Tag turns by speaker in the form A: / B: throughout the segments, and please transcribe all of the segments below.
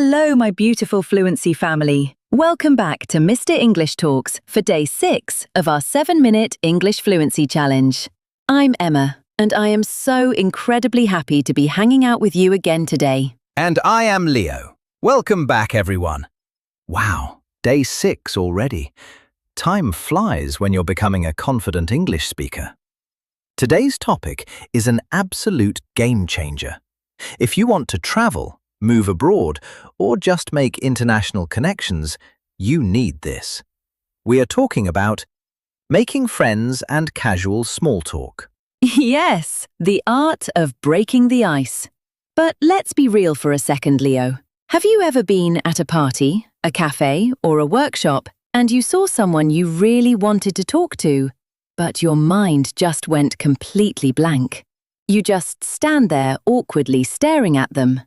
A: Hello, my beautiful Fluency family. Welcome back to Mr. English Talks for day 6 of our 7-minute English Fluency Challenge. I'm Emma, and I am so incredibly happy to be hanging out with you again today.
B: And I am Leo. Welcome back, everyone. Wow, day 6 already. Time flies when you're becoming a confident English speaker. Today's topic is an absolute game changer. If you want to travel, move abroad, or just make international connections, you need this. We are talking about making friends and casual small talk.
A: Yes, the art of breaking the ice. But let's be real for a second, Leo. Have you ever been at a party, a cafe, or a workshop, and you saw someone you really wanted to talk to, but your mind just went completely blank? You just stand there awkwardly staring at them.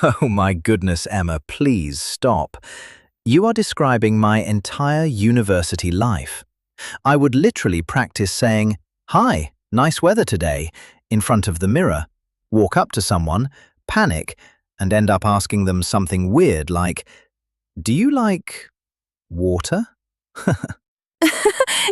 B: Oh my goodness, Emma, please stop. You are describing my entire university life. I would literally practice saying, "Hi, nice weather today," in front of the mirror, walk up to someone, panic, and end up asking them something weird like, "Do you like water?"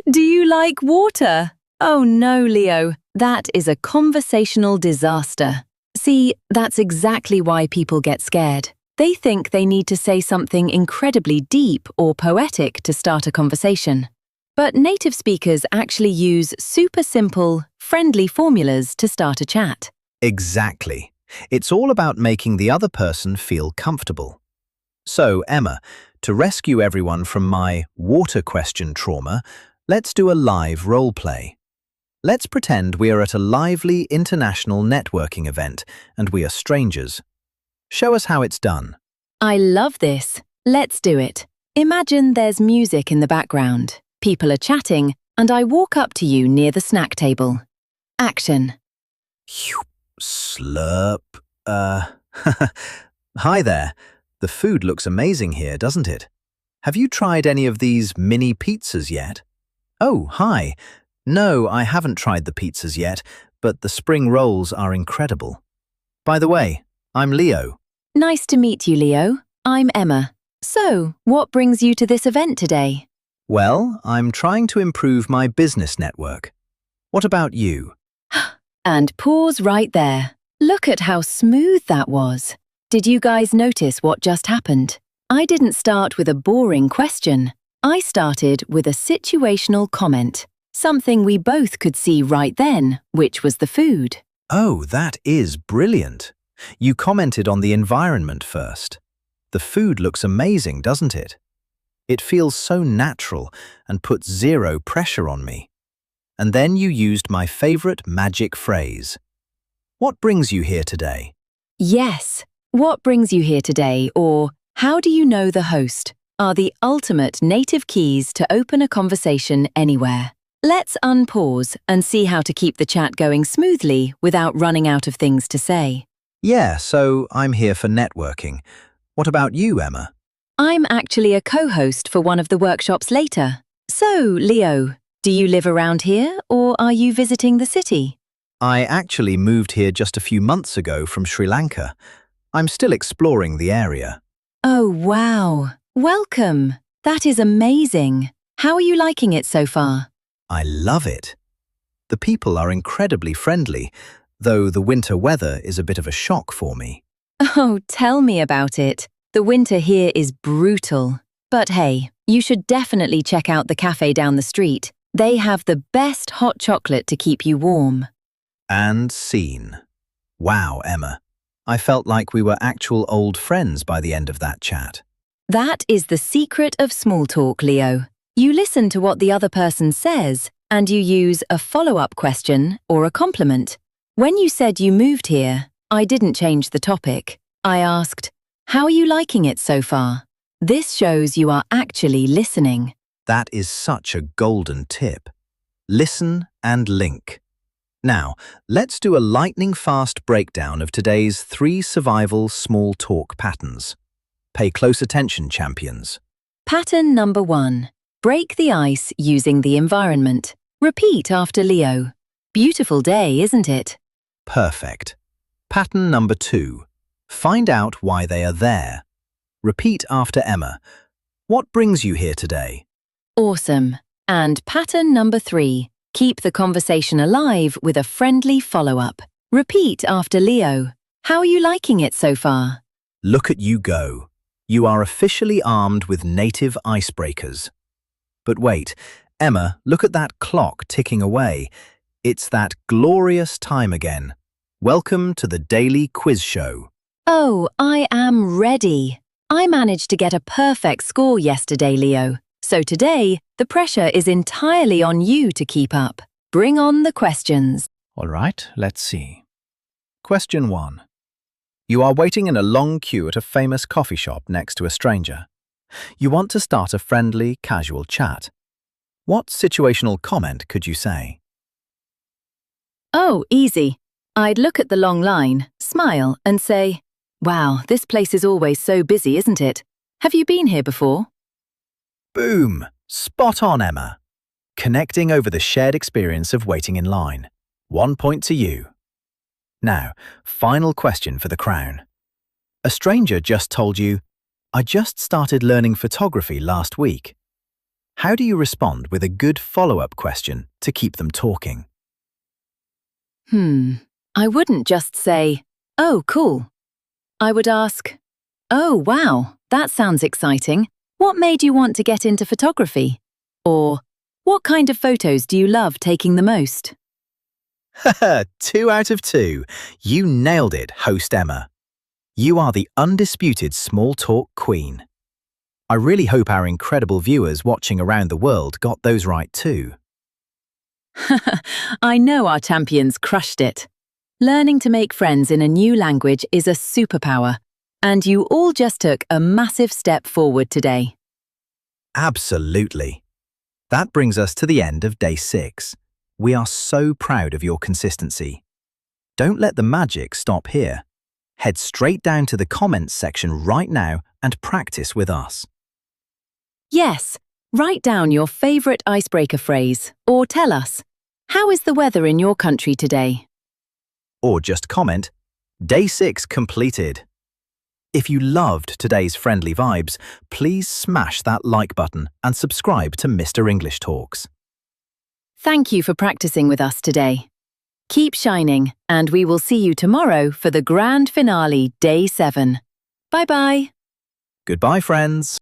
A: Do you like water? Oh no, Leo, that is a conversational disaster. See, that's exactly why people get scared. They think they need to say something incredibly deep or poetic to start a conversation. But native speakers actually use super simple, friendly formulas to start a chat.
B: Exactly. It's all about making the other person feel comfortable. So, Emma, to rescue everyone from my water question trauma, let's do a live role play. Let's pretend we are at a lively international networking event and we are strangers. Show us how it's done.
A: I love this. Let's do it. Imagine there's music in the background. People are chatting, and I walk up to you near the snack table. Action.
B: Slurp. Hi there. The food looks amazing here, doesn't it? Have you tried any of these mini pizzas yet? Oh, hi. No, I haven't tried the pizzas yet, but the spring rolls are incredible. By the way, I'm Leo.
A: Nice to meet you, Leo. I'm Emma. So, what brings you to this event today?
B: Well, I'm trying to improve my business network. What about you?
A: And pause right there. Look at how smooth that was. Did you guys notice what just happened? I didn't start with a boring question. I started with a situational comment. Something we both could see right then, which was the food.
B: Oh, that is brilliant. You commented on the environment first. The food looks amazing, doesn't it? It feels so natural and puts zero pressure on me. And then you used my favorite magic phrase. What brings you here today?
A: Yes, what brings you here today, or how do you know the host, are the ultimate native keys to open a conversation anywhere. Let's unpause and see how to keep the chat going smoothly without running out of things to say.
B: Yeah, so I'm here for networking. What about you, Emma?
A: I'm actually a co-host for one of the workshops later. So, Leo, do you live around here or are you visiting the city?
B: I actually moved here just a few months ago from Sri Lanka. I'm still exploring the area.
A: Oh, wow. Welcome. That is amazing. How are you liking it so far?
B: I love it. The people are incredibly friendly, though the winter weather is a bit of a shock for me.
A: Oh, tell me about it. The winter here is brutal. But hey, you should definitely check out the cafe down the street. They have the best hot chocolate to keep you warm.
B: And scene. Wow, Emma. I felt like we were actual old friends by the end of that chat.
A: That is the secret of small talk, Leo. You listen to what the other person says, and you use a follow-up question or a compliment. When you said you moved here, I didn't change the topic. I asked, "How are you liking it so far?" This shows you are actually listening.
B: That is such a golden tip. Listen and link. Now, let's do a lightning-fast breakdown of today's 3 survival small talk patterns. Pay close attention, champions.
A: Pattern number 1. Break the ice using the environment. Repeat after Leo. Beautiful day, isn't it?
B: Perfect. Pattern number 2. Find out why they are there. Repeat after Emma. What brings you here today?
A: Awesome. And pattern number 3. Keep the conversation alive with a friendly follow-up. Repeat after Leo. How are you liking it so far?
B: Look at you go. You are officially armed with native icebreakers. But wait, Emma, look at that clock ticking away. It's that glorious time again. Welcome to the daily quiz show.
A: Oh, I am ready. I managed to get a perfect score yesterday, Leo. So today, the pressure is entirely on you to keep up. Bring on the questions.
B: All right, let's see. Question 1. You are waiting in a long queue at a famous coffee shop next to a stranger. You want to start a friendly, casual chat. What situational comment could you say?
A: Oh, easy. I'd look at the long line, smile, and say, "Wow, this place is always so busy, isn't it? Have you been here before?"
B: Boom! Spot on, Emma. Connecting over the shared experience of waiting in line. 1 point to you. Now, final question for the crown. A stranger just told you, "I just started learning photography last week." How do you respond with a good follow-up question to keep them talking?
A: I wouldn't just say, "Oh, cool." I would ask, "Oh, wow, that sounds exciting. What made you want to get into photography?" Or, "What kind of photos do you love taking the most?"
B: Haha, 2 out of 2. You nailed it, host Emma. You are the undisputed small talk queen. I really hope our incredible viewers watching around the world got those right too.
A: I know our champions crushed it. Learning to make friends in a new language is a superpower, and you all just took a massive step forward today.
B: Absolutely. That brings us to the end of day 6. We are so proud of your consistency. Don't let the magic stop here. Head straight down to the comments section right now and practice with us.
A: Yes, write down your favorite icebreaker phrase, or tell us, how is the weather in your country today?
B: Or just comment, Day 6 completed. If you loved today's friendly vibes, please smash that like button and subscribe to Mr. English Talks.
A: Thank you for practicing with us today. Keep shining, and we will see you tomorrow for the grand finale, Day 7. Bye-bye.
B: Goodbye, friends.